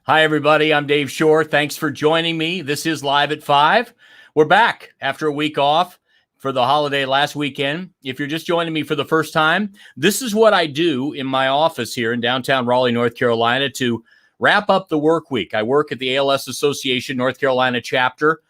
Hi, everybody. I'm Dave Shore. Thanks for joining me. This is Live at 5. We're back after a week off for the holiday last weekend. If you're just joining me for the first time, this is what I do in my office here in downtown Raleigh, North Carolina to wrap up the work week. I work at the ALS Association North Carolina chapter.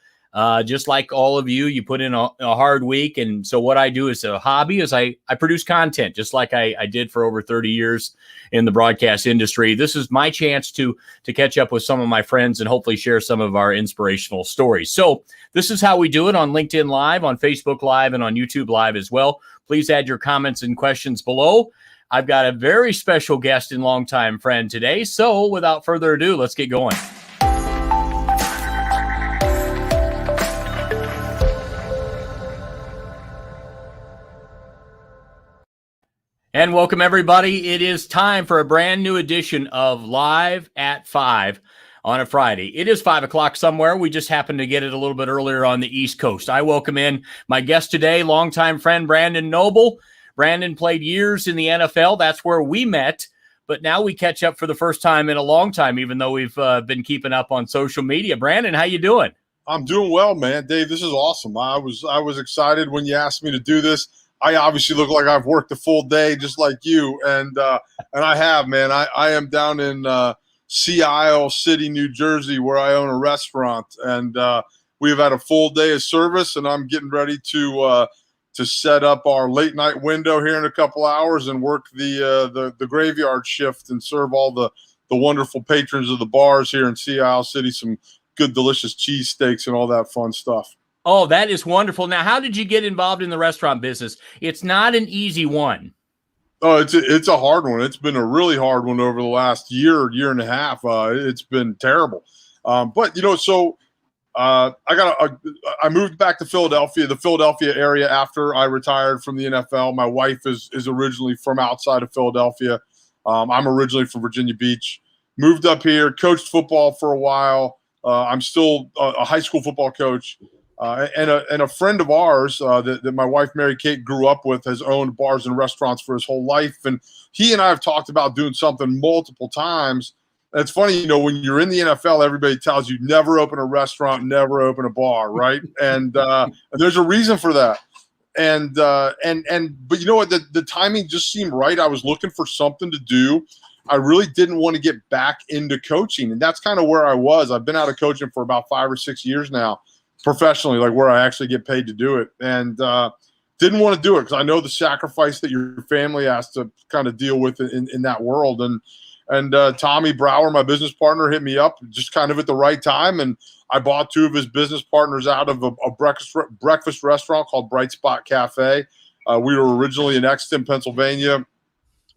Just like all of you, you put in a hard week. And so what I do is a hobby is I produce content, just like I did for over 30 years in the broadcast industry. This is my chance to catch up with some of my friends and hopefully share some of our inspirational stories. So this is how we do it on LinkedIn Live, on Facebook Live, and on YouTube Live as well. Please add your comments and questions below. I've got a very special guest and longtime friend today. So without further ado, let's get going. And welcome, everybody. It is time for a brand new edition of Live at 5 on a Friday. It is 5 o'clock somewhere. We just happened to get it a little bit earlier on the East Coast. I welcome in my guest today, longtime friend Brandon Noble. Brandon played years in the NFL. That's where we met. But now we catch up for the first time in a long time, even though we've been keeping up on social media. Brandon, how you doing? I'm doing well, man. Dave, this is awesome. I was excited when you asked me to do this. I obviously look like I've worked a full day just like you, and I have, man. I am down in Sea Isle City, New Jersey, where I own a restaurant, and we've had a full day of service, and I'm getting ready to set up our late night window here in a couple hours and work the graveyard shift and serve all the wonderful patrons of the bars here in Sea Isle City some good, delicious cheesesteaks and all that fun stuff. Oh, that is wonderful. Now, how did you get involved in the restaurant business? It's not an easy one. Oh, it's a hard one. It's been a really hard one over the last year and a half. It's been terrible. But I moved back to Philadelphia, the Philadelphia area after I retired from the NFL. My wife is originally from outside of Philadelphia. I'm originally from Virginia Beach. Moved up here, coached football for a while. I'm still a high school football coach. And a friend of ours that my wife, Mary Kate, grew up with has owned bars and restaurants for his whole life. And he and I have talked about doing something multiple times. And it's funny, when you're in the NFL, everybody tells you never open a restaurant, never open a bar, right? And there's a reason for that. But you know what? The timing just seemed right. I was looking for something to do. I really didn't want to get back into coaching. And that's kind of where I was. I've been out of coaching for about 5 or 6 years now. Professionally, like where I actually get paid to do it, and didn't want to do it because I know the sacrifice that your family has to kind of deal with in that world. And Tommy Brower, my business partner, hit me up just kind of at the right time, and I bought 2 of his business partners out of a breakfast restaurant called Bright Spot Cafe. We were originally in Exton, Pennsylvania.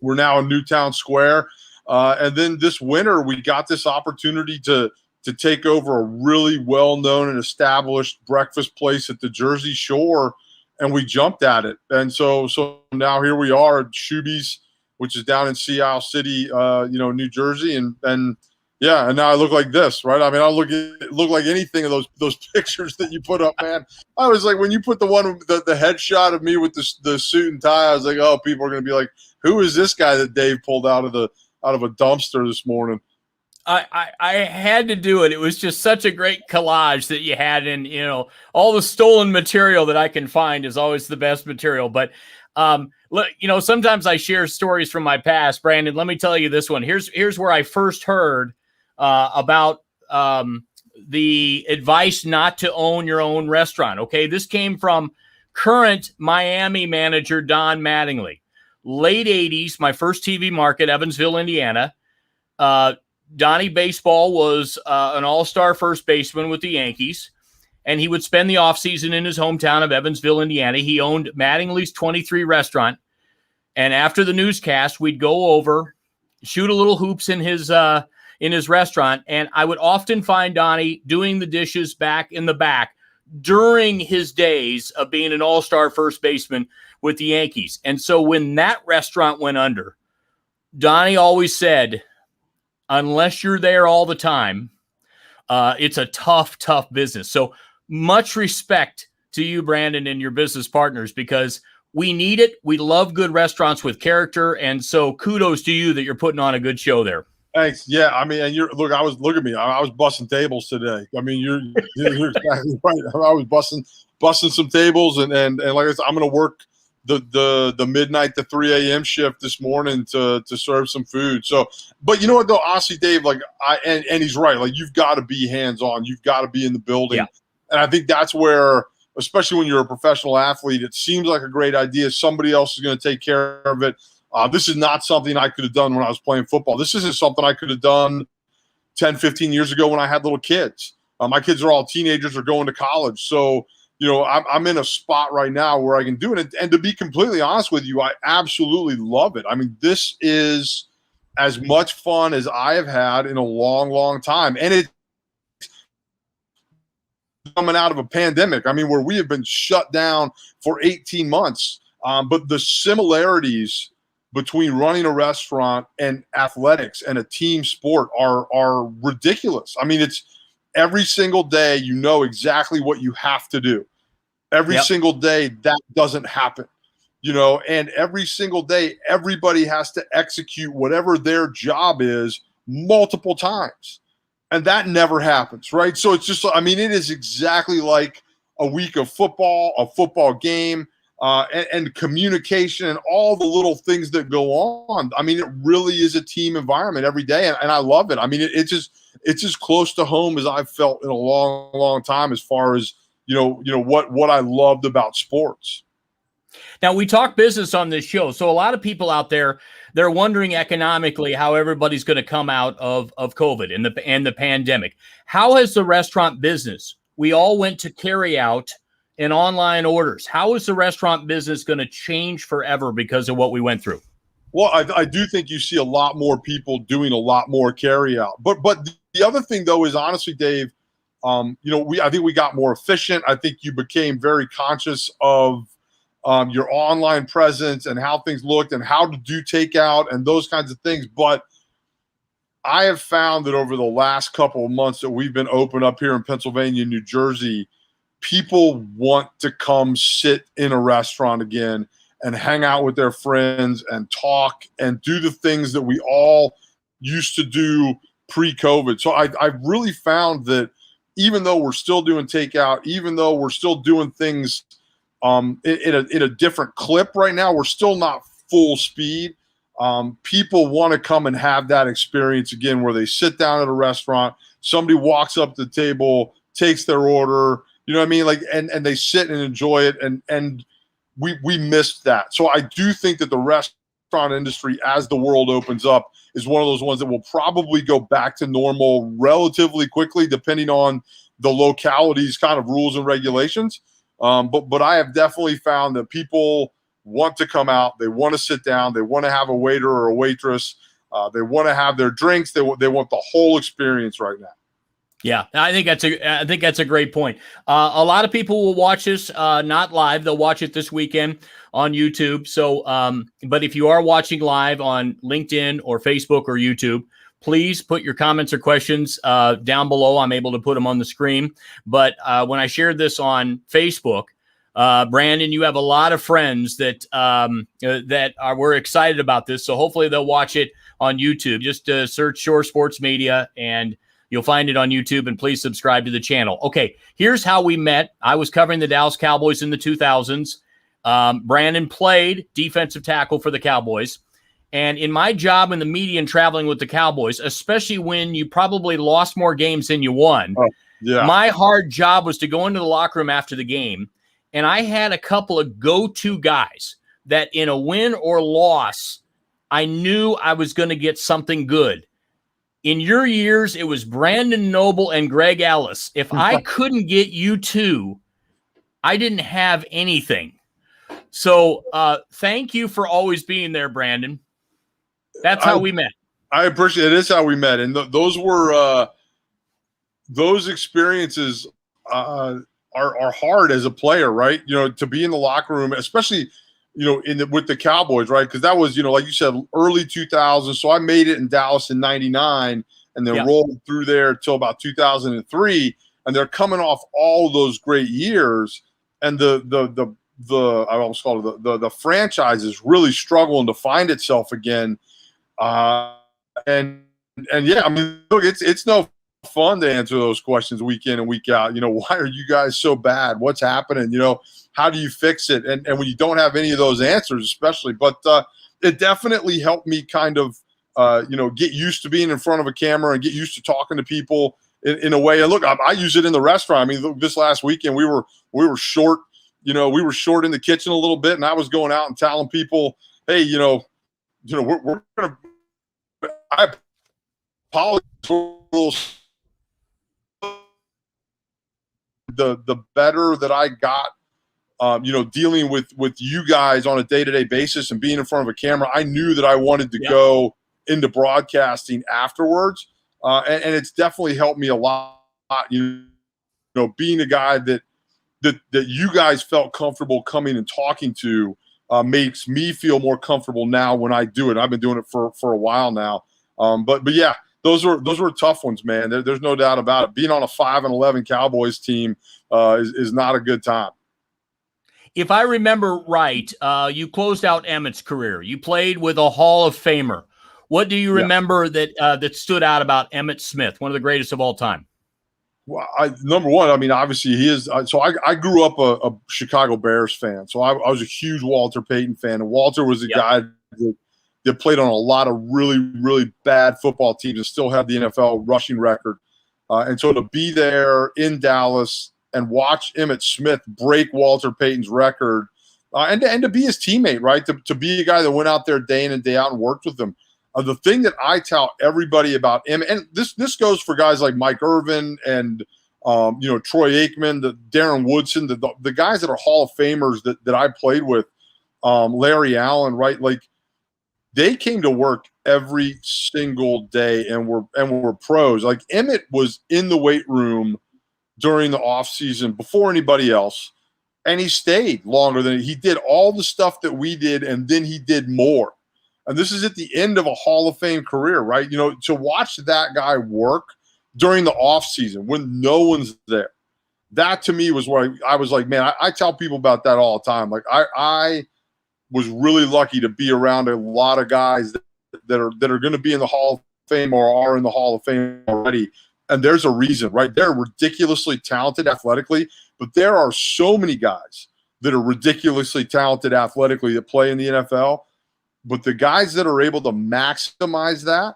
We're now in Newtown Square, and then this winter we got this opportunity to take over a really well-known and established breakfast place at the Jersey Shore, and we jumped at it. And so now here we are at Shuby's, which is down in Sea Isle City, New Jersey, and now I look like this, right? I mean, I look like anything of those pictures that you put up, man. I was like, when you put the headshot of me with the suit and tie, I was like, oh, people are gonna be like, who is this guy that Dave pulled out of a dumpster this morning? I had to do it. It was just such a great collage that you had, and all the stolen material that I can find is always the best material. But sometimes I share stories from my past. Brandon, let me tell you this one. Here's where I first heard about the advice not to own your own restaurant. Okay, this came from current Miami manager Don Mattingly. Late 80s, my first TV market, Evansville, Indiana. Donnie Baseball was an all-star first baseman with the Yankees, and he would spend the offseason in his hometown of Evansville, Indiana. He owned Mattingly's 23 restaurant, and after the newscast, we'd go over, shoot a little hoops in his restaurant, and I would often find Donnie doing the dishes back in the back during his days of being an all-star first baseman with the Yankees. And so when that restaurant went under, Donnie always said, unless you're there all the time, it's a tough business. So much respect to you, Brandon, and your business partners, because we need it. We love good restaurants with character. And so kudos to you that you're putting on a good show there. Thanks. Yeah, I mean, and look. Look at me. I was busting tables today. I mean, you're exactly right. I was busting some tables, and like I said, I'm going to work the midnight to 3 a.m. shift this morning to serve some food. So, but you know what though, honestly, Dave, like and he's right. Like you've got to be hands on. You've got to be in the building, Yeah. and I think that's where, especially when you're a professional athlete, it seems like a great idea. Somebody else is going to take care of it. This is not something I could have done when I was playing football. This isn't something I could have done 10, 15 years ago when I had little kids. My kids are all teenagers or going to college. So, I'm in a spot right now where I can do it. And to be completely honest with you, I absolutely love it. I mean, this is as much fun as I have had in a long, long time. And it's coming out of a pandemic. I mean, where we have been shut down for 18 months. But the similarities between running a restaurant and athletics and a team sport are ridiculous. I mean, it's every single day you know exactly what you have to do. Every single day that doesn't happen, and every single day everybody has to execute whatever their job is multiple times. And that never happens, right? So it's just, I mean, it is exactly like a week of football, a football game, and communication and all the little things that go on. I mean, it really is a team environment every day, and I love it. I mean, it's as close to home as I've felt in a long, long time as far as what I loved about sports. Now, we talk business on this show, so a lot of people out there, they're wondering economically how everybody's going to come out of COVID and the pandemic. How has the restaurant business? We all went to carry out and online orders. How is the restaurant business going to change forever because of what we went through? Well, I do think you see a lot more people doing a lot more carry out. But the other thing though is honestly, Dave, I think we got more efficient. I think you became very conscious of your online presence and how things looked and how to do takeout and those kinds of things. But I have found that over the last couple of months that we've been open up here in Pennsylvania, New Jersey, people want to come sit in a restaurant again and hang out with their friends and talk and do the things that we all used to do pre-COVID. So I've really found that even though we're still doing takeout, even though we're still doing things in a different clip right now, we're still not full speed. People want to come and have that experience again where they sit down at a restaurant, somebody walks up to the table, takes their order, you know what I mean? Like, and they sit and enjoy it. And we missed that. So I do think that the restaurant industry, as the world opens up, is one of those ones that will probably go back to normal relatively quickly, depending on the locality's kind of rules and regulations. But I have definitely found that people want to come out. They want to sit down. They want to have a waiter or a waitress. They want to have their drinks. They want the whole experience right now. Yeah, I think that's a great point. A lot of people will watch this not live; they'll watch it this weekend on YouTube. So, but if you are watching live on LinkedIn or Facebook or YouTube, please put your comments or questions down below. I'm able to put them on the screen. But when I shared this on Facebook, Brandon, you have a lot of friends that were excited about this. So hopefully they'll watch it on YouTube. Just search Shore Sports Media and you'll find it on YouTube, and please subscribe to the channel. Okay, here's how we met. I was covering the Dallas Cowboys in the 2000s. Brandon played defensive tackle for the Cowboys. And in my job in the media and traveling with the Cowboys, especially when you probably lost more games than you won, my hard job was to go into the locker room after the game. And I had a couple of go-to guys that in a win or loss, I knew I was going to get something good. In your years, it was Brandon Noble and Greg Ellis. If I couldn't get you two, I didn't have anything. So thank you for always being there, Brandon. That's how we met. I appreciate it. It is how we met. And those were those experiences are hard as a player, right? To be in the locker room, especially with the Cowboys, right? Because that was, like you said, early 2000s. So I made it in Dallas in '99 and then rolled through there till about 2003. And they're coming off all those great years. And the I almost call it the franchise is really struggling to find itself again. And and yeah, I mean, look, it's no fun to answer those questions week in and week out. Why are you guys so bad? What's happening? How do you fix it? And when you don't have any of those answers, especially, but it definitely helped me kind of, get used to being in front of a camera and get used to talking to people in a way. And look, I use it in the restaurant. I mean, look, this last weekend we were short. We were short in the kitchen a little bit, and I was going out and telling people, hey, we're gonna. I apologize for the better that I got, dealing with you guys on a day-to-day basis and being in front of a camera. I knew that I wanted to go into broadcasting afterwards, and it's definitely helped me a lot. Being a guy that you guys felt comfortable coming and talking to makes me feel more comfortable now when I do it. I've been doing it for a while now, but yeah. Those were tough ones, man. There's no doubt about it. Being on a 5-11 Cowboys team is not a good time. If I remember right, you closed out Emmett's career. You played with a Hall of Famer. What do you remember that stood out about Emmitt Smith, one of the greatest of all time? Well, number one, I mean, obviously he is. So I grew up a Chicago Bears fan. So I was a huge Walter Payton fan. And Walter was a guy that played on a lot of really, really bad football teams and still had the NFL rushing record. And so to be there in Dallas and watch Emmitt Smith break Walter Payton's record and to be his teammate, right, to be a guy that went out there day in and day out and worked with him. The thing that I tell everybody about Emmitt, and this goes for guys like Mike Irvin and Troy Aikman, Darren Woodson, the guys that are Hall of Famers that I played with, Larry Allen, right, like, they came to work every single day and were pros. Like Emmitt was in the weight room during the off season before anybody else, and he stayed longer than he did all the stuff that we did, and then he did more. And this is at the end of a Hall of Fame career, right? To watch that guy work during the off season when no one's there, that to me was where I was like, man, I tell people about that all the time. Like I was really lucky to be around a lot of guys that are going to be in the Hall of Fame or are in the Hall of Fame already. And there's a reason, right? They're ridiculously talented athletically, but there are so many guys that are ridiculously talented athletically that play in the NFL. But the guys that are able to maximize that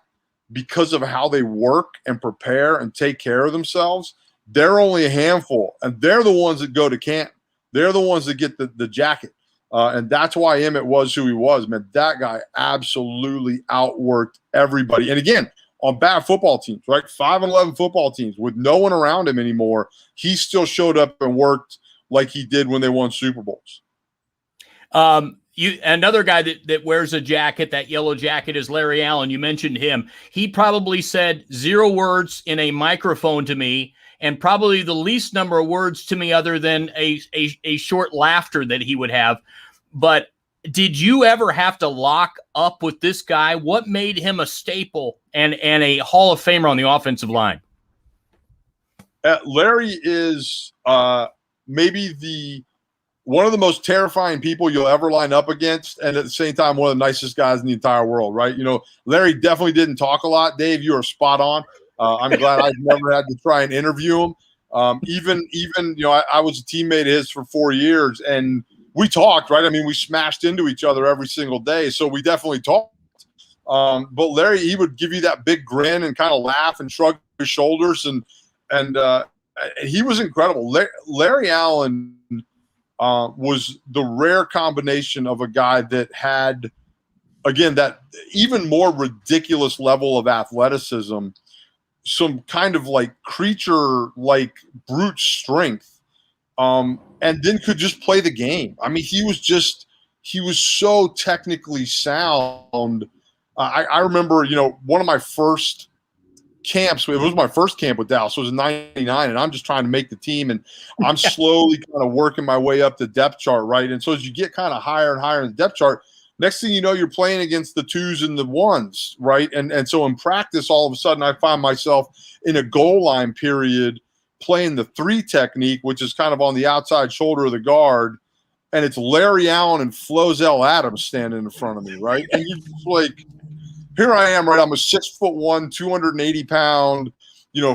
because of how they work and prepare and take care of themselves, they're only a handful. And they're the ones that go to camp. They're the ones that get the jacket. And that's why Emmitt was who he was, man. That guy absolutely outworked everybody. And again, on bad football teams, right? 5-11 football teams with no one around him anymore, he still showed up and worked like he did when they won Super Bowls. Another guy that wears a jacket, that yellow jacket, is Larry Allen. You mentioned him. He probably said 0 words in a microphone to me, and probably the least number of words to me other than a short laughter that he would have. But did you ever have to lock up with this guy? What made him a staple and a Hall of Famer on the offensive line? Larry is maybe one of the most terrifying people you'll ever line up against, and at the same time, one of the nicest guys in the entire world, right? Larry definitely didn't talk a lot. Dave, you are spot on. I'm glad I've never had to try and interview him. Even I was a teammate of his for 4 years, and we talked, right? I mean, we smashed into each other every single day, so we definitely talked. But Larry, he would give you that big grin and kind of laugh and shrug his shoulders, and he was incredible. Larry Allen was the rare combination of a guy that had, again, that even more ridiculous level of athleticism, some kind of like creature, like brute strength, and then could just play the game. I mean, he was so technically sound. I remember, one of my first camps, it was my first camp with Dallas. So it was in 99, and I'm just trying to make the team, and I'm slowly kind of working my way up the depth chart, right? And so as you get kind of higher and higher in the depth chart, next thing you know, you're playing against the 2s and the 1s, right? And so in practice, all of a sudden, I find myself in a goal line period playing the 3 technique, which is kind of on the outside shoulder of the guard, and it's Larry Allen and Flozell Adams standing in front of me, right? And you're just like, here I am, right? I'm a 6'1", 280-pound,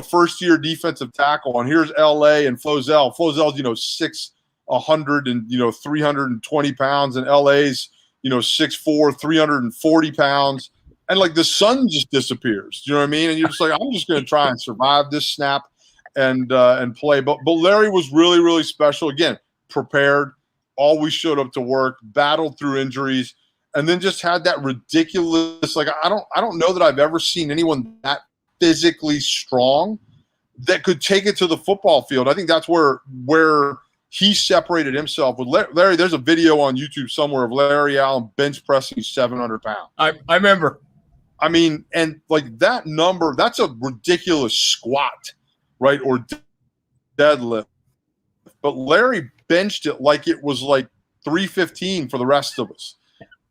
first-year defensive tackle, and here's LA and Flozell. Flozell's, 100 and 320 pounds, and LA's 6'4", 340 pounds, and like the sun just disappears. You know what I mean? And you're just like, I'm just going to try and survive this snap and play. But Larry was really, really special. Again, prepared, always showed up to work, battled through injuries, and then just had that ridiculous, like, I don't know that I've ever seen anyone that physically strong that could take it to the football field. I think that's where he separated himself with Larry. There's a video on YouTube somewhere of Larry Allen bench pressing 700 pounds. I remember. I mean, and like that number, that's a ridiculous squat, right? Or deadlift. But Larry benched it like it was like 315 for the rest of us.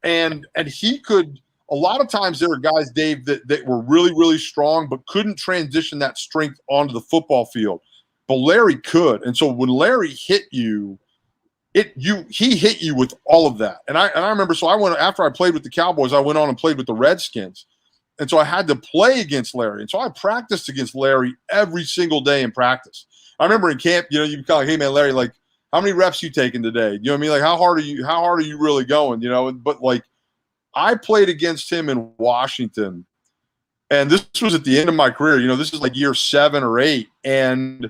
And he could – a lot of times there were guys, Dave, that were really, really strong but couldn't transition that strength onto the football field. But Larry could. And so when Larry hit you, he hit you with all of that. And I remember, so I went – after I played with the Cowboys, I went on and played with the Redskins. And so I had to play against Larry. And so I practiced against Larry every single day in practice. I remember in camp, you'd be kind of like, hey, man, Larry, like, how many reps you taking today? You know what I mean? Like, how hard are you really going? But like, I played against him in Washington, and this was at the end of my career. This is like year 7 or 8, and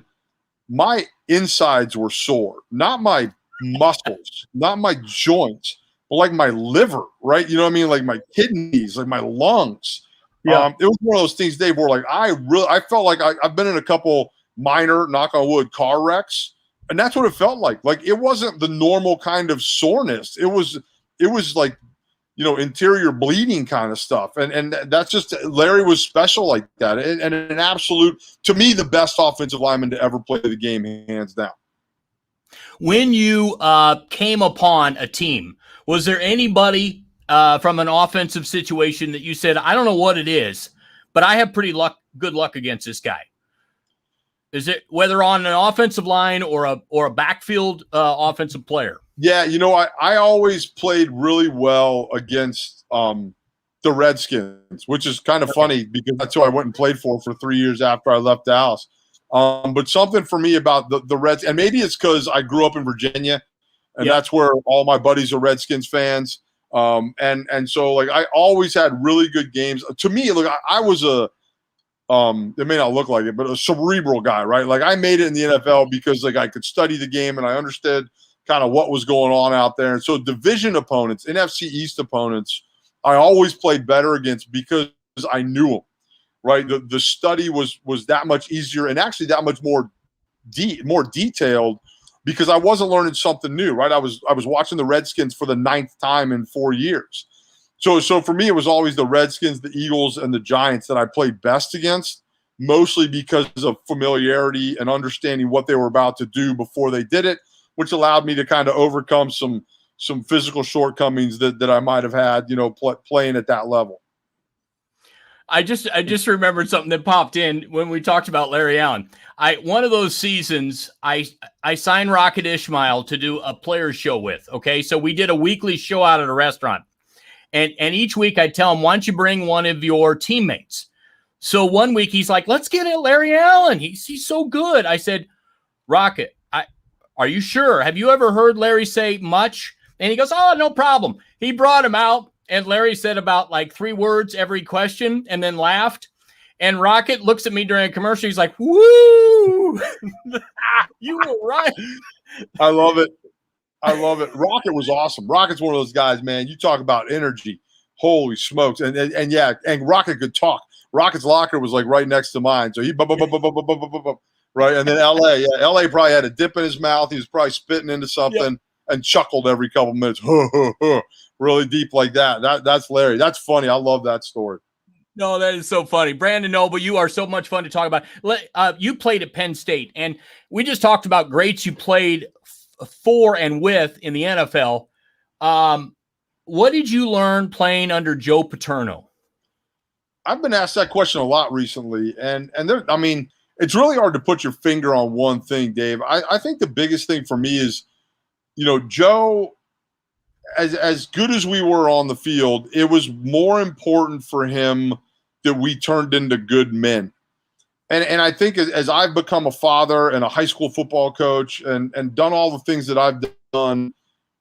my insides were sore, not my muscles, not my joints, but like my liver, right? You know what I mean? Like my kidneys, like my lungs. Yeah. It was one of those things, Dave, where like I felt like I've been in a couple minor, knock on wood, car wrecks. And that's what it felt like. Like it wasn't the normal kind of soreness. It was like, interior bleeding kind of stuff. And that's just, Larry was special like that. And an absolute, to me, the best offensive lineman to ever play the game, hands down. When you came upon a team, was there anybody from an offensive situation that you said, I don't know what it is, but I have pretty good luck against this guy? Is it whether on an offensive line or a backfield offensive player? Yeah, I always played really well against the Redskins, which is kind of funny because that's who I went and played for 3 years after I left Dallas. But something for me about the Reds, and maybe it's because I grew up in Virginia, and that's where all my buddies are Redskins fans. And so like I always had really good games. To me, look, I was it may not look like it, but a cerebral guy, right? Like I made it in the NFL because like I could study the game and I understood kind of what was going on out there. And so division opponents, NFC East opponents, I always played better against because I knew them, right? The study was that much easier and actually that much more detailed because I wasn't learning something new, right? I was watching the Redskins for the 9th time in 4 years. So for me, it was always the Redskins, the Eagles, and the Giants that I played best against, mostly because of familiarity and understanding what they were about to do before they did it, which allowed me to kind of overcome some physical shortcomings that I might have had, playing at that level. I just remembered something that popped in when we talked about Larry Allen. One of those seasons, I signed Rocket Ishmael to do a players show with. Okay, so we did a weekly show out at a restaurant. And each week I tell him, why don't you bring one of your teammates? So one week he's like, let's get at Larry Allen. He's so good. I said, Rocket, are you sure? Have you ever heard Larry say much? And he goes, oh, no problem. He brought him out, and Larry said about like 3 words every question and then laughed. And Rocket looks at me during a commercial. He's like, woo! You were right. I love it. Rocket was awesome. Rocket's one of those guys, man. You talk about energy. Holy smokes. And yeah, and Rocket could talk. Rocket's locker was like right next to mine. So he right. And then LA probably had a dip in his mouth. He was probably spitting into something and chuckled every couple minutes. Really deep like that. That's Larry. That's funny. I love that story. No, that is so funny. Brandon Noble, you are so much fun to talk about. You played at Penn State, and we just talked about greats you played for and with in the NFL. What did you learn playing under Joe Paterno? I've been asked that question a lot recently, and there, I mean, it's really hard to put your finger on one thing, Dave. I think the biggest thing for me is, Joe as good as we were on the field, it was more important for him that we turned into good men. And I think as I've become a father and a high school football coach and done all the things that I've done,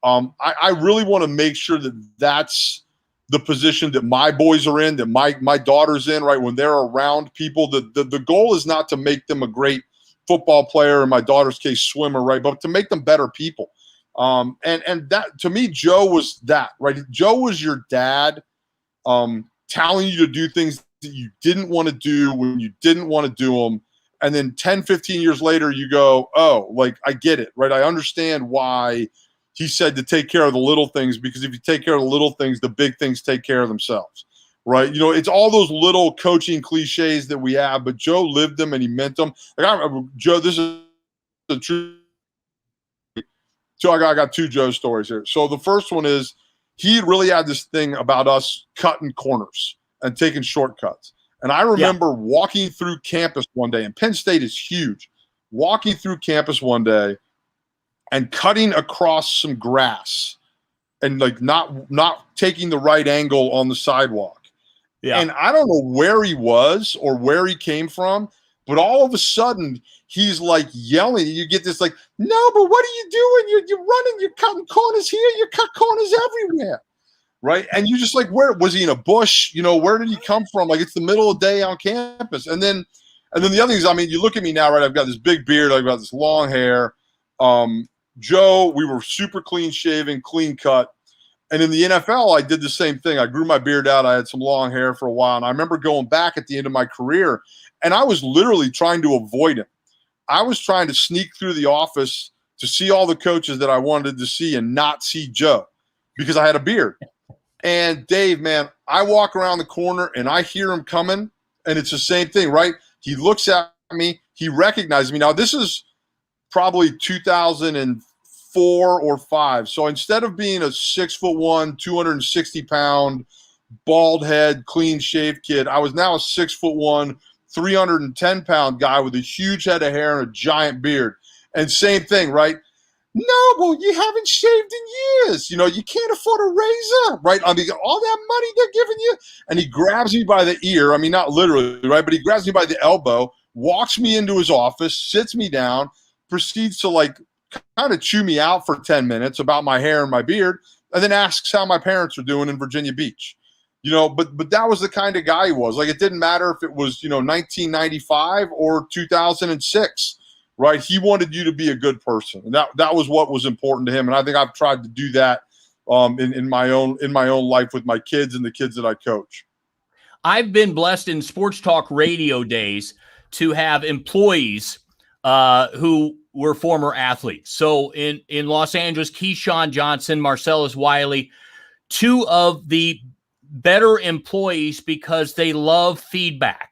I really want to make sure that that's the position that my boys are in, that my daughter's in, right? When they're around people, the goal is not to make them a great football player, in my daughter's case, swimmer, right? But to make them better people. And that, to me, Joe was that, right? Joe was your dad, telling you to do things that you didn't want to do when you didn't want to do them. And then 10, 15 years later, you go, oh, like, I get it, right? I understand why he said to take care of the little things, because if you take care of the little things, the big things take care of themselves, right? You know, it's all those little coaching cliches that we have, but Joe lived them and he meant them. Like, I remember, Joe, this is the truth. So I got two Joe stories here. So the first one is, he really had this thing about us cutting corners and taking shortcuts. And I remember walking through campus one day, and Penn State is huge, walking through campus one day and cutting across some grass and like not taking the right angle on the sidewalk. Yeah. And I don't know where he was or where he came from, but all of a sudden he's like yelling. You get this like, no, but what are you doing? You're running, you're cutting corners here, you cut corners everywhere. Right. And you just like, where was he, in a bush? You know, where did he come from? Like, it's the middle of the day on campus. And then the other things, I mean, you look at me now, right? I've got this big beard, I've got this long hair. Joe, we were super clean shaven, clean cut. And in the NFL, I did the same thing. I grew my beard out. I had some long hair for a while. And I remember going back at the end of my career, and I was literally trying to avoid him. I was trying to sneak through the office to see all the coaches that I wanted to see and not see Joe because I had a beard. And Dave, man, I walk around the corner and I hear him coming, and it's the same thing, right? He looks at me. He recognizes me. Now, this is probably 2004 or 5. So instead of being a 6'1", 260-pound, bald head, clean shaved kid, I was now a 6'1", 310-pound guy with a huge head of hair and a giant beard. And same thing, right? No, well, you haven't shaved in years. You know, you can't afford a razor, right? I mean, all that money they're giving you. And he grabs me by the ear. I mean, not literally, right? But he grabs me by the elbow, walks me into his office, sits me down, proceeds to like kind of chew me out for 10 minutes about my hair and my beard, and then asks how my parents are doing in Virginia Beach. You know, but that was the kind of guy he was. Like, it didn't matter if it was, 1995 or 2006. Right, he wanted you to be a good person, and that was what was important to him. And I think I've tried to do that in my own life with my kids and the kids that I coach. I've been blessed in sports talk radio days to have employees who were former athletes. So in Los Angeles, Keyshawn Johnson, Marcellus Wiley, two of the better employees because they love feedback.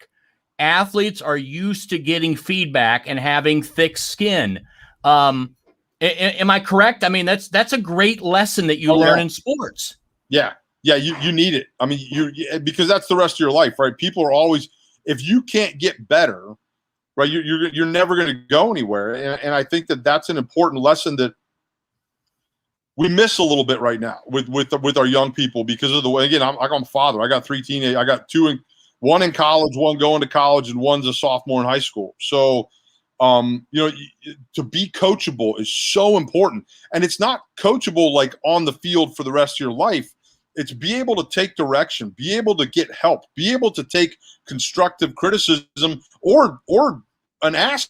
Athletes are used to getting feedback and having thick skin. Am I correct? I mean, that's a great lesson that you learn in sports. Yeah. You need it. I mean, because that's the rest of your life, right? People are always, if you can't get better, right, you're never going to go anywhere. And I think that's an important lesson that we miss a little bit right now with our young people because of the way. Again, I'm a father. I got 3 teenagers. I got one in college, one going to college, and one's a sophomore in high school. So, to be coachable is so important. And it's not coachable like on the field for the rest of your life. It's be able to take direction, be able to get help, be able to take constructive criticism or an ass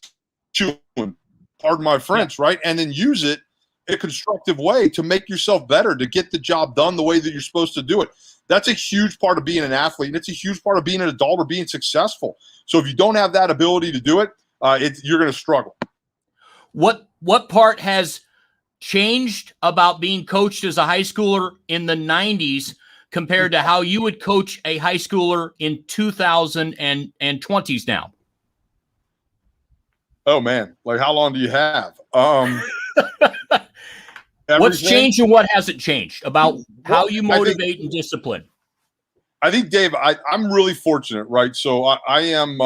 chewing, pardon my French, right? And then use it in a constructive way to make yourself better, to get the job done the way that you're supposed to do it. That's a huge part of being an athlete, and it's a huge part of being an adult or being successful. So if you don't have that ability to do it, you're going to struggle. What part has changed about being coached as a high schooler in the 90s compared to how you would coach a high schooler in 2020s now? Oh, man. Like, how long do you have? What's changed and what hasn't changed about how you motivate and discipline? I think, Dave, I'm really fortunate, right? So I am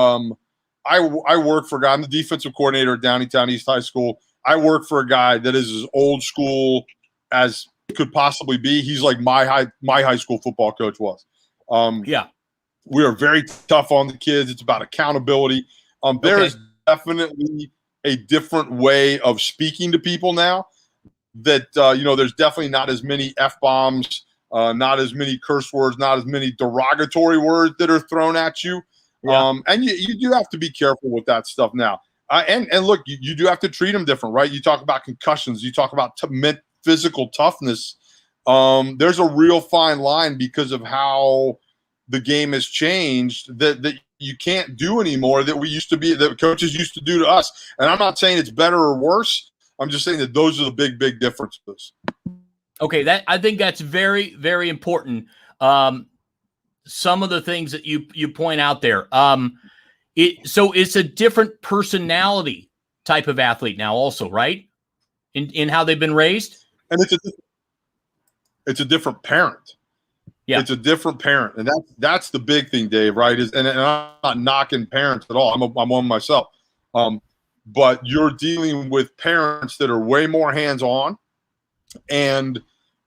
I work for a guy. I'm the defensive coordinator at Downingtown East High School. I work for a guy that is as old school as could possibly be. He's like my high school football coach was. Yeah. We are very tough on the kids. It's about accountability. There's definitely a different way of speaking to people now that, there's definitely not as many F-bombs, not as many curse words, not as many derogatory words that are thrown at you. Yeah. And you do have to be careful with that stuff now. And look, you do have to treat them different, right? You talk about concussions. You talk about physical toughness. There's a real fine line because of how the game has changed that you can't do anymore that coaches used to do to us. And I'm not saying it's better or worse. I'm just saying that those are the big differences. Okay, I think that's very, very important. Some of the things that you point out there. So it's a different personality type of athlete now also, right? In how they've been raised? And it's a different parent. Yeah. It's a different parent. And that's the big thing, Dave, right? And I'm not knocking parents at all. I'm one myself. But you're dealing with parents that are way more hands-on and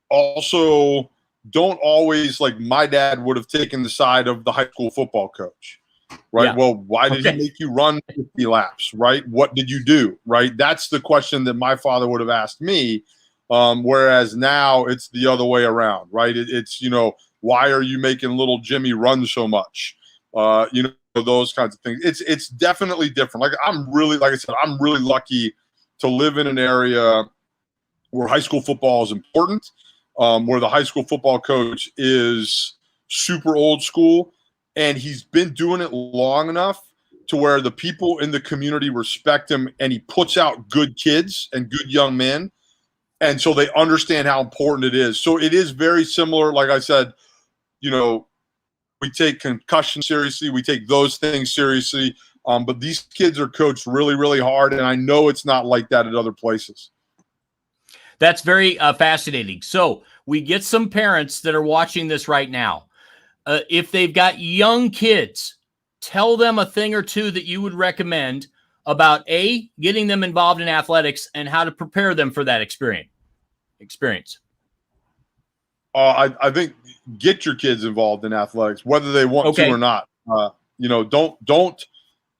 also don't always, like my dad would have taken the side of the high school football coach, right? Yeah. Well, why did he make you run 50 laps, right? What did you do, right? That's the question that my father would have asked me. Whereas now it's the other way around, right? It's, why are you making little Jimmy run so much? Those kinds of things. It's definitely different. Like I'm really lucky to live in an area where high school football is important, where the high school football coach is super old school, and he's been doing it long enough to where the people in the community respect him, and he puts out good kids and good young men. And so they understand how important it is. So it is very similar. Like I said, we take concussion seriously. We take those things seriously. But these kids are coached really, really hard. And I know it's not like that at other places. That's very fascinating. So we get some parents that are watching this right now. If they've got young kids, tell them a thing or two that you would recommend about getting them involved in athletics and how to prepare them for that experience. I think get your kids involved in athletics, whether they want to or not.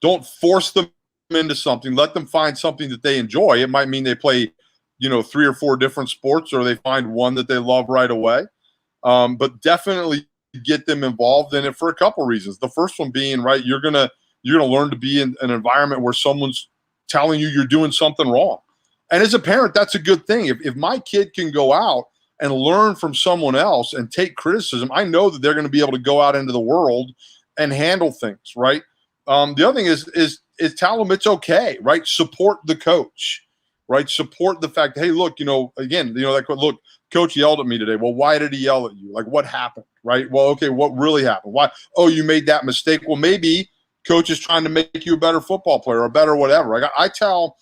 Don't force them into something. Let them find something that they enjoy. It might mean they play, 3 or 4 different sports, or they find one that they love right away. But definitely get them involved in it for a couple reasons. The first one being, right, you're gonna learn to be in an environment where someone's telling you you're doing something wrong. And as a parent, that's a good thing. If my kid can go out and learn from someone else and take criticism, I know that they're going to be able to go out into the world and handle things, right? The other thing is tell them it's okay, right? Support the coach, right? Support the fact, hey, look, look, coach yelled at me today. Well, why did he yell at you? Like, what happened, right? Well, okay, what really happened? Why? Oh, you made that mistake. Well, maybe coach is trying to make you a better football player or better whatever. Like, I tell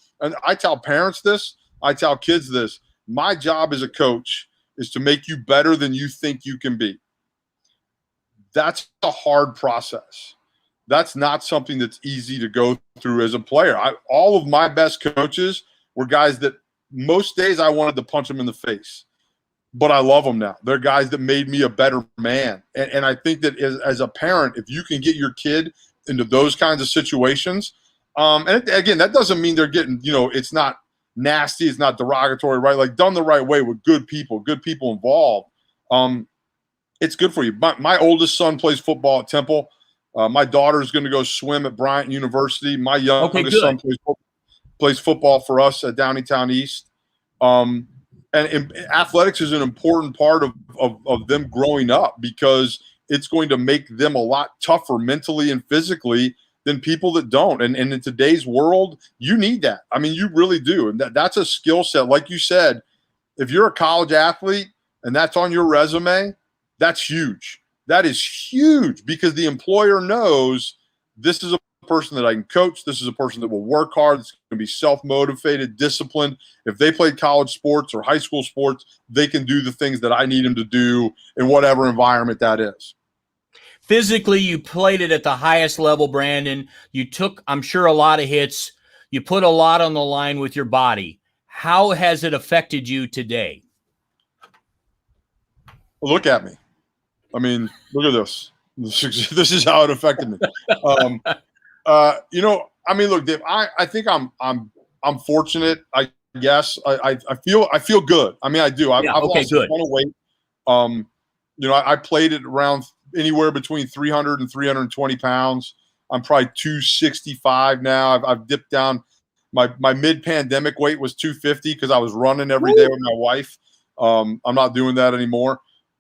parents this, I tell kids this. My job as a coach is to make you better than you think you can be. That's a hard process. That's not something that's easy to go through as a player. All of my best coaches were guys that most days I wanted to punch them in the face, but I love them now. They're guys that made me a better man. And I think that as a parent, if you can get your kid into those kinds of situations, and again, that doesn't mean they're getting, it's not nasty, it's not derogatory, right? Like done the right way with good people involved. It's good for you. My oldest son plays football at Temple. My daughter's going to go swim at Bryant University. My youngest son plays football for us at Downingtown East. And athletics is an important part of them growing up because it's going to make them a lot tougher mentally and physically than people that don't. And in today's world, you need that. I mean, you really do. And that's a skill set. Like you said, if you're a college athlete and that's on your resume, that's huge. That is huge because the employer knows this is a person that I can coach. This is a person that will work hard. It's going to be self-motivated, disciplined. If they played college sports or high school sports, they can do the things that I need them to do in whatever environment that is. Physically, you played it at the highest level, Brandon. You took, I'm sure, a lot of hits. You put a lot on the line with your body. How has it affected you today? Look at me. I mean, look at this. This is how it affected me. I mean, look, Dave, I think I'm fortunate. I guess I feel good. I mean, I do. I've Okay, lost good. a ton of weight. I played it around anywhere between 300 and 320 pounds. I'm probably 265 now. I've dipped down. My mid-pandemic weight was 250 because I was running every day with my wife. I'm not doing that anymore.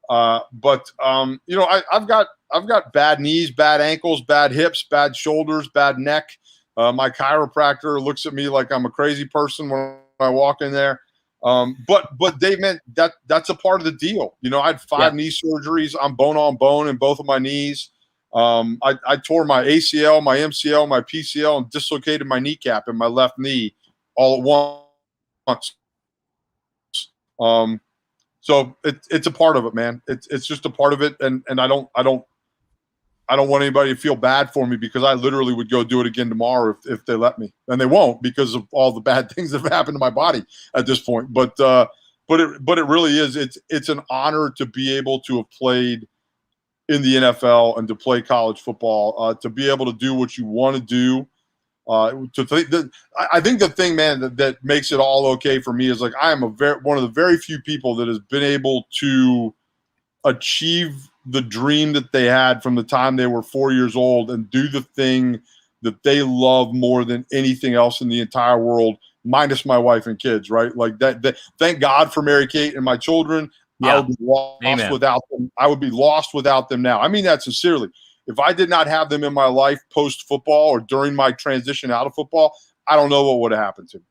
But I've got bad knees, bad ankles, bad hips, bad shoulders, bad neck. My chiropractor looks at me like I'm a crazy person when I walk in there. But Dave, man, that's a part of the deal. I had 5 knee surgeries. I'm bone on bone in both of my knees. I tore my ACL, my MCL, my PCL, and dislocated my kneecap in my left knee all at once. So it's a part of it, man. It's just a part of it, and I don't want anybody to feel bad for me because I literally would go do it again tomorrow if they let me, and they won't because of all the bad things that have happened to my body at this point. But it really is. It's an honor to be able to have played in the NFL and to play college football, to be able to do what you want to do. I think the thing, man, that makes it all okay for me is like I am one of the very few people that has been able to achieve the dream that they had from the time they were 4 years old and do the thing that they love more than anything else in the entire world, minus my wife and kids, right? Like that thank God for Mary Kate and my children. I would be lost without them. I would be lost without them now. I mean that sincerely. If I did not have them in my life post football or during my transition out of football, I don't know what would have happened to me.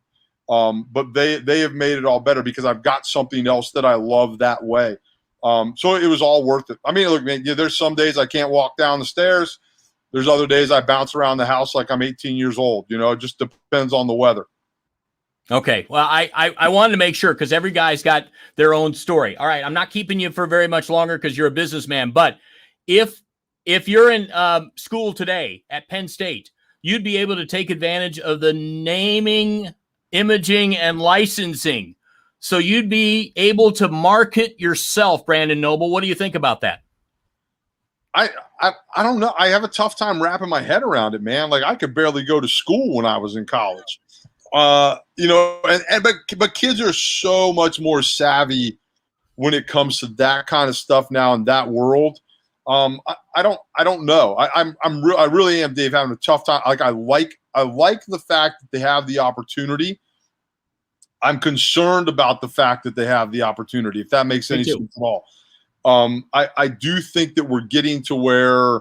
But they have made it all better because I've got something else that I love that way. So it was all worth it. I mean, look, man, there's some days I can't walk down the stairs. There's other days I bounce around the house like I'm 18 years old. It just depends on the weather. Okay. Well, I wanted to make sure because every guy's got their own story. All right. I'm not keeping you for very much longer because you're a businessman. But if you're in school today at Penn State, you'd be able to take advantage of the naming, imaging, and licensing. So you'd be able to market yourself, Brandon Noble. What do you think about that? I don't know. I have a tough time wrapping my head around it, man. Like I could barely go to school when I was in college. But kids are so much more savvy when it comes to that kind of stuff now in that world. I don't know. I really am, Dave, having a tough time. Like I like the fact that they have the opportunity. I'm concerned about the fact that they have the opportunity, if that makes any sense at all. I do think that we're getting to where,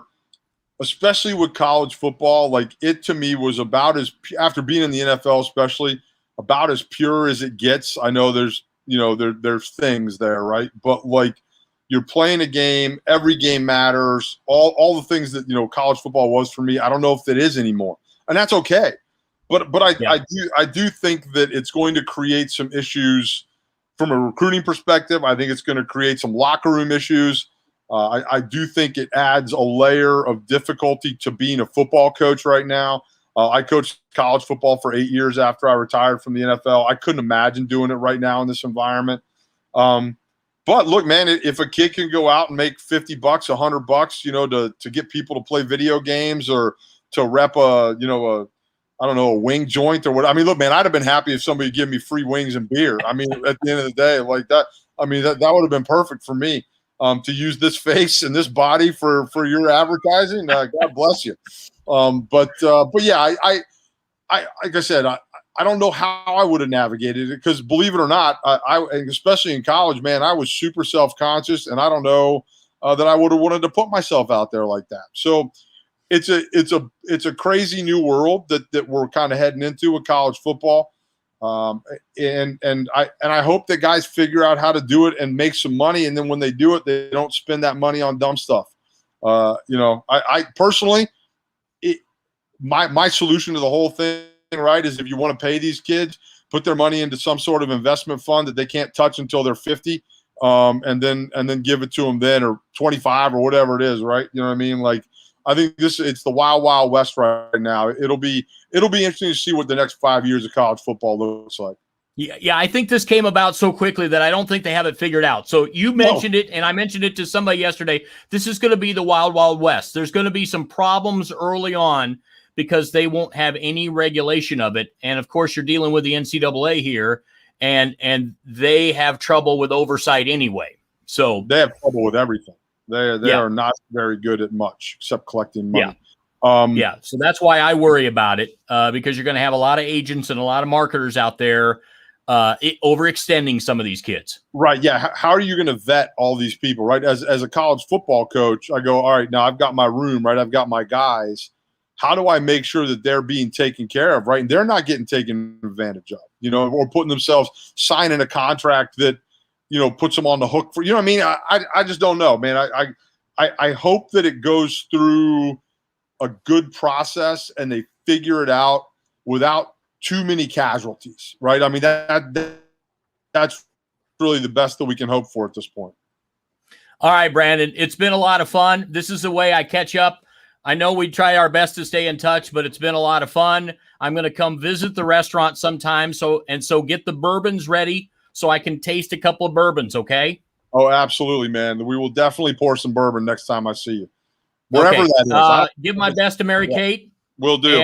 especially with college football, like it to me was about as, after being in the NFL especially, about as pure as it gets. I know there's things there, right? But like you're playing a game, every game matters, all the things that college football was for me. I don't know if it is anymore, and that's okay. But I do think that it's going to create some issues from a recruiting perspective. I think it's going to create some locker room issues. I do think it adds a layer of difficulty to being a football coach right now. I coached college football for 8 years after I retired from the NFL. I couldn't imagine doing it right now in this environment. But look, man, if a kid can go out and make $50, $100, to get people to play video games or to rep a wing joint or what. I mean, look, man, I'd have been happy if somebody gave me free wings and beer. I mean, at the end of the day, like that, I mean, that would have been perfect for me. To use this face and this body for your advertising, God bless you. But yeah, I like I said, I don't know how I would have navigated it because, believe it or not, I especially in college, man, I was super self-conscious, and I don't know that I would have wanted to put myself out there like that. So it's a crazy new world that we're kind of heading into with college football. And I hope that guys figure out how to do it and make some money. And then when they do it, they don't spend that money on dumb stuff. I personally, my solution to the whole thing, right, is if you want to pay these kids, put their money into some sort of investment fund that they can't touch until they're 50. And then give it to them then, or 25 or whatever it is. Right. You know what I mean? Like, I think it's the wild, wild west right now. It'll be interesting to see what the next 5 years of college football looks like. Yeah, I think this came about so quickly that I don't think they have it figured out. So you mentioned it, and I mentioned it to somebody yesterday. This is going to be the Wild Wild West. There's going to be some problems early on because they won't have any regulation of it. And of course, you're dealing with the NCAA here, and they have trouble with oversight anyway. So they have trouble with everything. They are not very good at much except collecting money. So that's why I worry about it, because you're going to have a lot of agents and a lot of marketers out there overextending some of these kids. Right. Yeah. How are you going to vet all these people? Right. As a college football coach, I go, all right, now I've got my room, right? I've got my guys. How do I make sure that they're being taken care of? Right. And they're not getting taken advantage of, or putting themselves, signing a contract that, puts them on the hook for, I mean? I just don't know, man. I hope that it goes through a good process and they figure it out without too many casualties, right? I mean, that's really the best that we can hope for at this point. All right, Brandon, it's been a lot of fun. This is the way I catch up. I know we try our best to stay in touch, but it's been a lot of fun. I'm going to come visit the restaurant sometime. So get the bourbons ready so I can taste a couple of bourbons. Okay. Oh, absolutely, man. We will definitely pour some bourbon next time I see you. Wherever that is. Give my best to Mary Kate. Will do.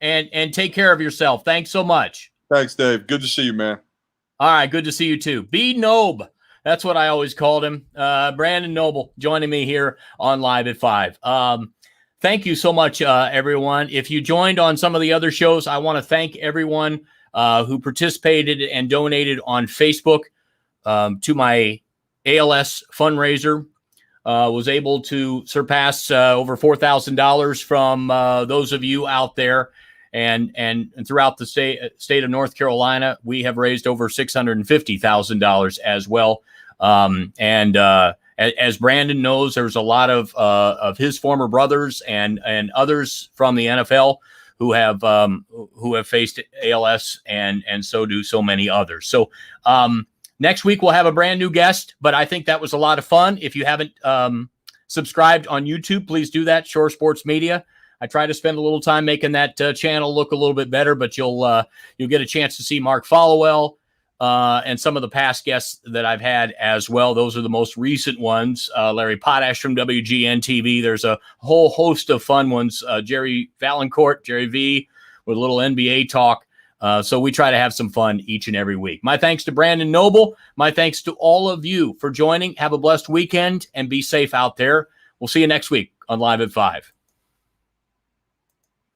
And take care of yourself. Thanks so much. Thanks, Dave. Good to see you, man. All right. Good to see you too. B Noble. That's what I always called him. Brandon Noble joining me here on Live at 5. Thank you so much, everyone. If you joined on some of the other shows, I want to thank everyone who participated and donated on Facebook to my ALS fundraiser. Was able to surpass over $4,000 from those of you out there. And throughout the state of North Carolina, we have raised over $650,000 as well. As Brandon knows, there's a lot of his former brothers and others from the NFL who have faced ALS, and so do so many others. So next week we'll have a brand new guest, but I think that was a lot of fun. If you haven't subscribed on YouTube, please do that. Shore Sports Media. I try to spend a little time making that channel look a little bit better, but you'll get a chance to see Mark Followell and some of the past guests that I've had as well. Those are the most recent ones. Larry Potash from WGN TV. There's a whole host of fun ones. Jerry Valancourt, Jerry V, with a little NBA talk. So we try to have some fun each and every week. My thanks to Brandon Noble. My thanks to all of you for joining. Have a blessed weekend and be safe out there. We'll see you next week on Live at 5.